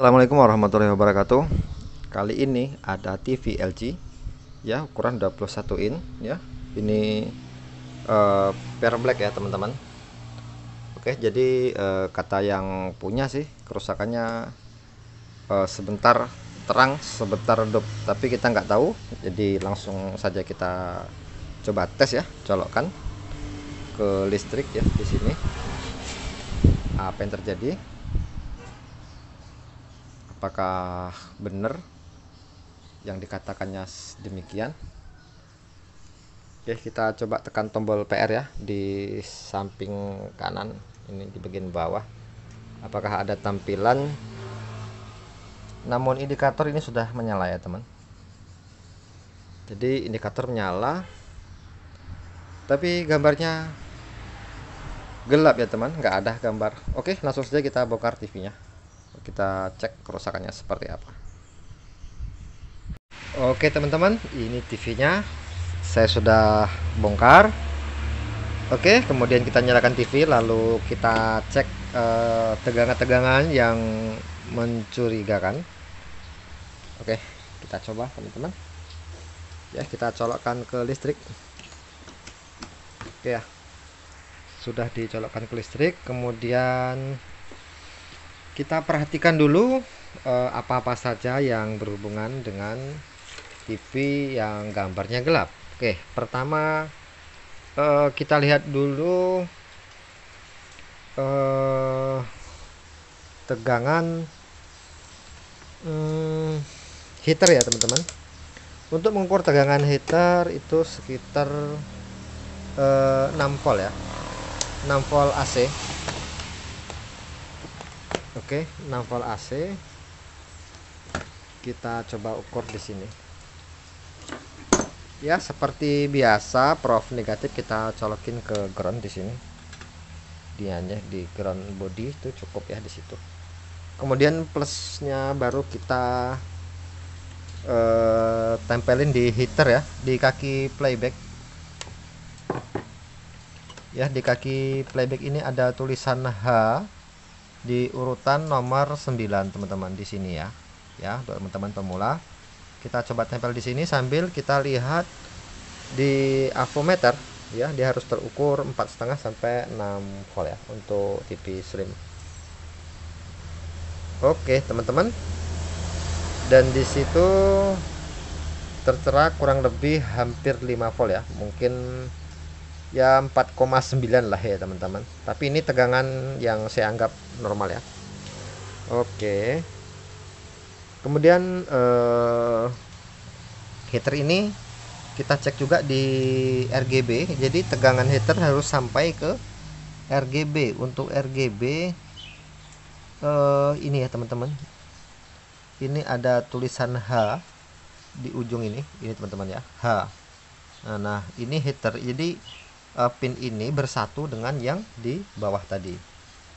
Assalamualaikum warahmatullahi wabarakatuh. Kali ini ada TV LG ya, ukuran 21 in ya. Ini Pear Black ya teman-teman. Oke, jadi kata yang punya sih kerusakannya sebentar terang, sebentar redup, tapi kita nggak tahu. Jadi langsung saja kita coba tes ya, colokkan ke listrik ya di sini. Apa yang terjadi? Apakah benar yang dikatakannya demikian? Oke, kita coba tekan tombol PR ya di samping kanan ini di bagian bawah. Apakah ada tampilan? Namun indikator ini sudah menyala ya teman. Jadi indikator menyala, tapi gambarnya gelap ya teman, nggak ada gambar. Oke, langsung saja kita bongkar TV-nya. Kita cek kerusakannya seperti apa. Oke teman-teman, ini TV-nya saya sudah bongkar. Oke, kemudian kita nyalakan TV, lalu kita cek tegangan-tegangan yang mencurigakan. Oke, kita coba teman-teman ya, kita colokkan ke listrik. Oke ya, sudah dicolokkan ke listrik. Kemudian kita perhatikan dulu apa-apa saja yang berhubungan dengan TV yang gambarnya gelap. Oke, pertama kita lihat dulu tegangan heater ya teman-teman. Untuk mengukur tegangan heater itu sekitar 6 volt ya, 6 volt AC. Oke, 6 volt AC. Kita coba ukur di sini. Ya, seperti biasa, prof negatif kita colokin ke ground di sini. Dianya di ground body itu cukup ya di situ. Kemudian plusnya baru kita tempelin di heater ya, di kaki playback. Ya, di kaki playback ini ada tulisan H di urutan nomor 9 teman-teman di sini ya. Ya, untuk teman-teman pemula. Kita coba tempel di sini sambil kita lihat di avometer ya, dia harus terukur 4,5 sampai 6 volt ya untuk TV slim. Oke, teman-teman. Dan di situ tertera kurang lebih hampir 5 volt ya. Mungkin ya 4,9 lah ya teman-teman, tapi ini tegangan yang saya anggap normal ya. Oke, kemudian heater ini kita cek juga di RGB. Jadi tegangan heater harus sampai ke RGB. Untuk RGB ini ya teman-teman, ini ada tulisan H di ujung ini teman-teman ya, H. Nah ini heater, jadi pin ini bersatu dengan yang di bawah tadi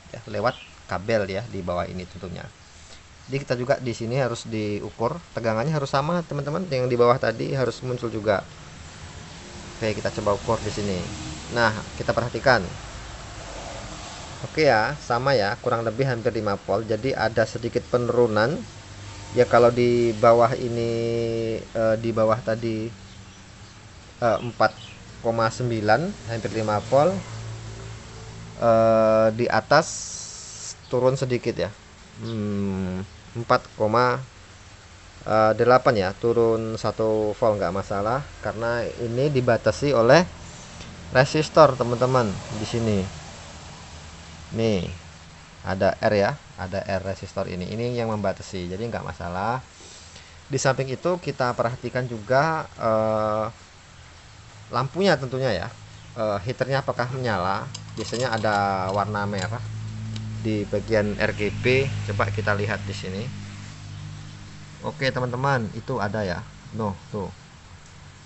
ya, lewat kabel ya di bawah ini tentunya. Jadi kita juga di sini harus diukur tegangannya, harus sama teman-teman, yang di bawah tadi harus muncul juga. Oke, kita coba ukur di sini. Nah, kita perhatikan. Oke ya, sama ya, kurang lebih hampir 5 volt. Jadi ada sedikit penurunan ya. Kalau di bawah ini di bawah tadi 4,9 hampir 5 volt, di atas turun sedikit ya, 4,8 ya, turun 1 volt nggak masalah, karena ini dibatasi oleh resistor teman-teman. Di sini nih ada R ya, ada R resistor ini yang membatasi, jadi nggak masalah. Di samping itu kita perhatikan juga lampunya tentunya ya, heaternya apakah menyala. Biasanya ada warna merah di bagian RGB, coba kita lihat di sini. Oke teman-teman, itu ada ya, tuh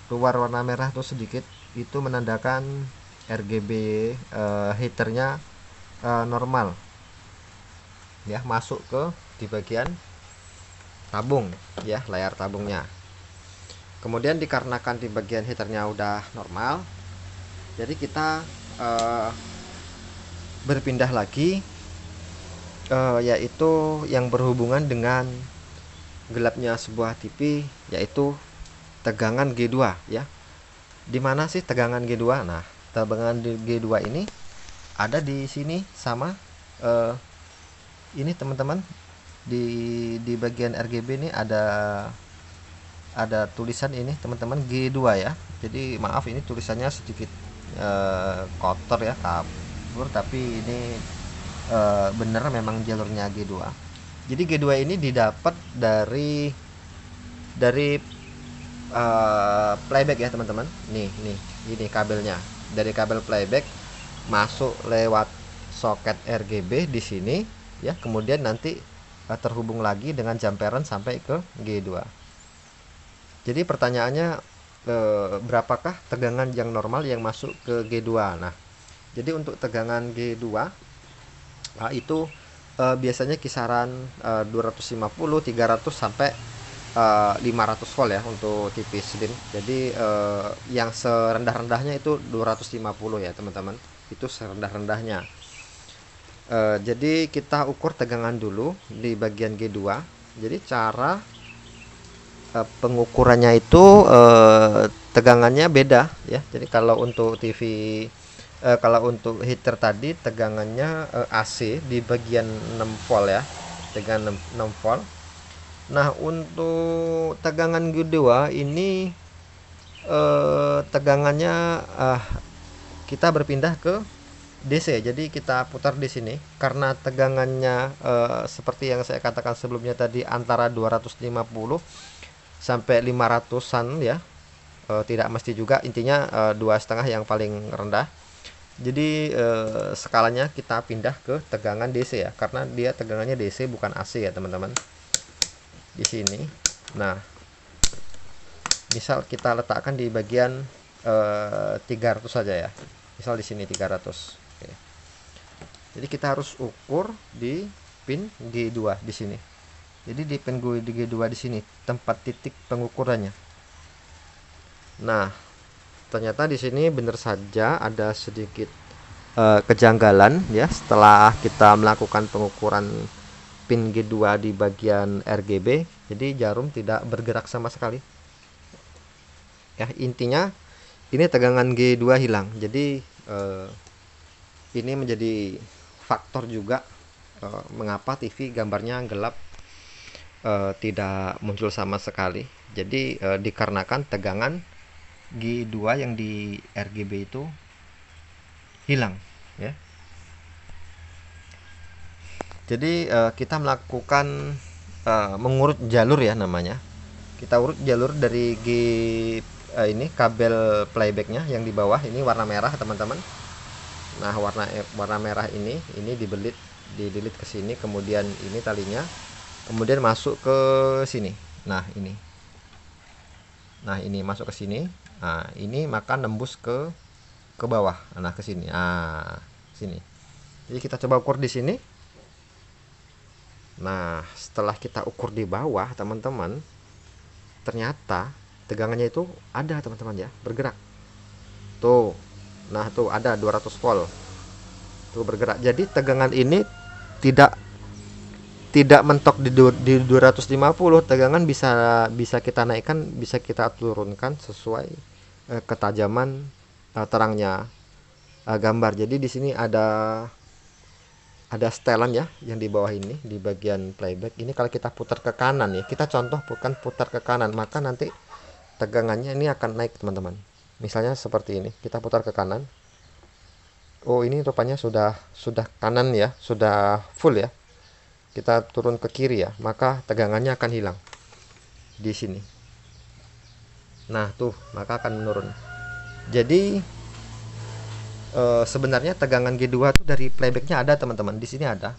keluar warna merah tuh sedikit, itu menandakan RGB heaternya normal ya, masuk ke di bagian tabung ya, layar tabungnya. Kemudian dikarenakan di bagian heaternya udah normal, jadi kita berpindah lagi, yaitu yang berhubungan dengan gelapnya sebuah TV, yaitu tegangan G2 ya. Di mana sih tegangan G2? Nah, tegangan G2 ini ada di sini sama ini teman-teman, di bagian RGB ini ada tulisan ini teman-teman, G2 ya. Jadi maaf, ini tulisannya sedikit kotor ya, kabur, tapi ini bener memang jalurnya G2. Jadi G2 ini didapat dari playback ya teman-teman. Nih ini kabelnya, dari kabel playback masuk lewat soket RGB di sini ya, kemudian nanti terhubung lagi dengan jamperan sampai ke G2. Jadi pertanyaannya, berapakah tegangan yang normal yang masuk ke G2? Nah, jadi untuk tegangan G2 itu biasanya kisaran 250, 300 sampai 500 volt ya untuk TV slim. Jadi yang serendah-rendahnya itu 250 ya teman-teman, itu serendah-rendahnya. Jadi kita ukur tegangan dulu di bagian G2. Jadi cara pengukurannya itu tegangannya beda ya. Jadi kalau untuk TV, kalau untuk heater tadi tegangannya AC di bagian 6 volt ya, tegangan 6 volt. Nah, untuk tegangan G2 ini tegangannya kita berpindah ke DC. Jadi kita putar di sini karena tegangannya seperti yang saya katakan sebelumnya tadi, antara 250 sampai 500-an ya. Tidak mesti juga, intinya 2,5 yang paling rendah. Jadi skalanya kita pindah ke tegangan DC ya, karena dia tegangannya DC bukan AC ya teman-teman. Di sini. Nah, misal kita letakkan di bagian 300 saja ya. Misal di sini 300. Oke. Jadi kita harus ukur di pin G2 di sini. Jadi di pin G2 di sini tempat titik pengukurannya. Nah, ternyata di sini benar saja ada sedikit kejanggalan ya setelah kita melakukan pengukuran pin G2 di bagian RGB. Jadi jarum tidak bergerak sama sekali. Ya, intinya ini tegangan G2 hilang. Jadi ini menjadi faktor juga mengapa TV gambarnya gelap, tidak muncul sama sekali. Jadi dikarenakan tegangan G2 yang di RGB itu hilang ya. Jadi kita melakukan mengurut jalur ya namanya. Kita urut jalur dari ini kabel playbacknya yang di bawah ini warna merah teman-teman. Nah, warna merah ini dibelit ke sini, kemudian ini talinya, kemudian masuk ke sini. Nah, ini masuk ke sini. Nah, ini maka nembus ke bawah. Nah, ke sini. Nah, sini. Jadi kita coba ukur di sini. Nah, setelah kita ukur di bawah teman-teman, ternyata tegangannya itu ada teman-teman ya, bergerak. Tuh. Nah, tuh ada 200 volt. Tuh bergerak. Jadi tegangan ini tidak mentok di 250. Tegangan bisa kita naikkan, bisa kita turunkan sesuai ketajaman terangnya gambar. Jadi di sini ada setelan ya yang di bawah ini di bagian playback. Ini kalau kita putar ke kanan ya, kita contoh bukan putar ke kanan, maka nanti tegangannya ini akan naik teman-teman. Misalnya seperti ini, kita putar ke kanan. Oh, ini rupanya sudah kanan ya, sudah full ya. Kita turun ke kiri ya, maka tegangannya akan hilang di sini. Nah, tuh, maka akan menurun. Jadi sebenarnya tegangan G2 tuh dari playbacknya ada teman-teman. Di sini ada.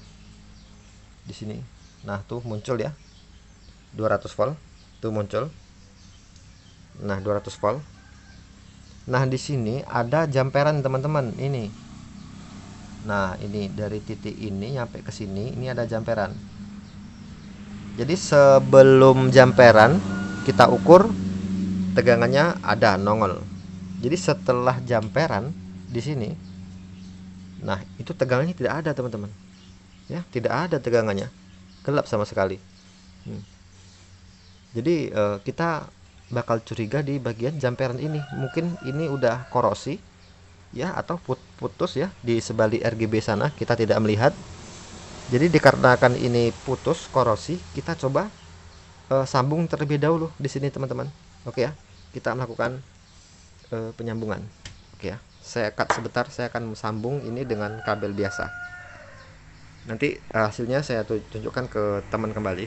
Di sini. Nah, tuh muncul ya. 200 volt. Tuh muncul. Nah, 200 volt. Nah, di sini ada jamperan teman-teman. Ini. Nah, ini dari titik ini sampai ke sini, ini ada jamperan. Jadi sebelum jamperan kita ukur tegangannya ada nongol. Jadi setelah jamperan di sini, Nah, itu tegangannya tidak ada teman-teman ya, tidak ada tegangannya, gelap sama sekali. Jadi kita bakal curiga di bagian jamperan ini, mungkin ini udah korosi ya, atau putus ya di sebalik RGB sana, kita tidak melihat. Jadi dikarenakan ini putus korosi, kita coba sambung terlebih dahulu di sini teman-teman. Oke ya, kita melakukan penyambungan. Oke ya, saya cut sebentar, saya akan sambung ini dengan kabel biasa. Nanti hasilnya saya tunjukkan ke teman kembali.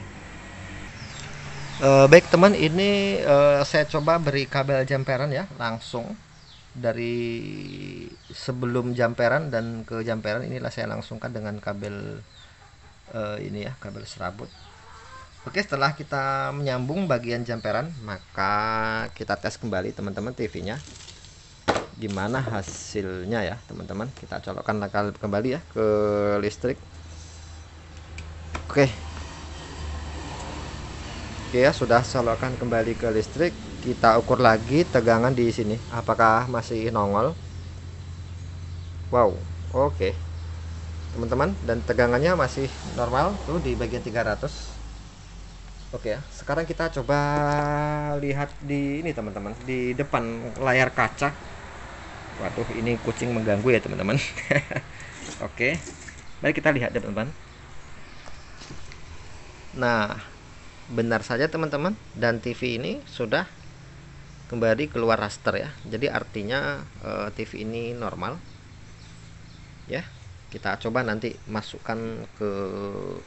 Baik teman, ini saya coba beri kabel jamperan ya, langsung dari sebelum jamperan dan ke jamperan. Inilah saya langsungkan dengan kabel ini ya, kabel serabut. Oke, setelah kita menyambung bagian jamperan, maka kita tes kembali teman-teman TV-nya. Gimana hasilnya ya teman-teman. Kita colokkan kembali ya ke listrik. Oke ya, sudah colokkan kembali ke listrik. Kita ukur lagi tegangan di sini, apakah masih nongol. Wow, oke teman-teman, dan tegangannya masih normal tuh di bagian 300. Oke ya, sekarang kita coba lihat di ini teman-teman, di depan layar kaca. Waduh, ini kucing mengganggu ya teman-teman. Oke, mari kita lihat teman-teman. Nah, benar saja teman-teman, dan TV ini sudah kembali keluar raster ya. Jadi artinya TV ini normal ya. Kita coba nanti masukkan ke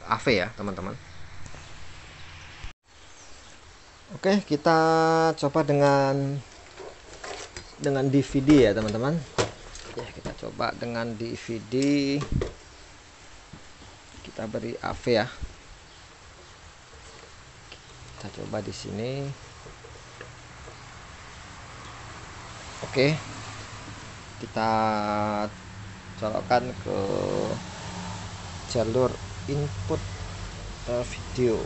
AV ya teman-teman. Oke, kita coba dengan DVD ya teman-teman. Ya, kita coba dengan DVD. Kita beri AV ya. Kita coba di sini. Oke, kita colokkan ke jalur input video.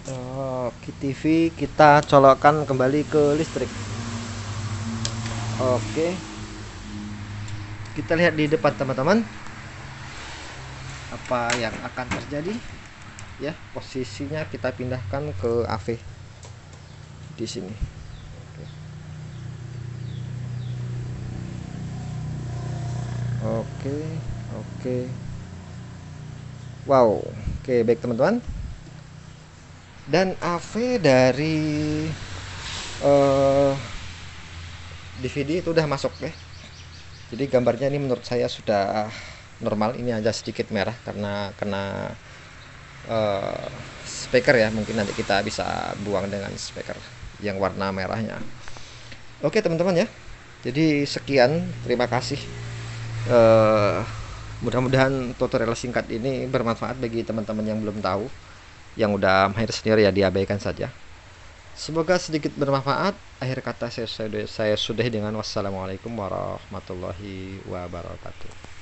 Oke, TV kita colokkan kembali ke listrik. Oke, kita lihat di depan teman-teman apa yang akan terjadi ya. Posisinya kita pindahkan ke AV di sini. Oke. Wow, oke, baik teman-teman. Dan AV dari DVD itu udah masuk ya. Jadi gambarnya ini menurut saya sudah normal. Ini aja sedikit merah karena kena speaker ya. Mungkin nanti kita bisa buang dengan speaker yang warna merahnya. Oke teman-teman ya, jadi sekian, terima kasih. Mudah-mudahan tutorial singkat ini bermanfaat bagi teman-teman yang belum tahu. Yang udah mahir sendiri ya diabaikan saja. Semoga sedikit bermanfaat. Akhir kata saya sudahi dengan wassalamualaikum warahmatullahi wabarakatuh.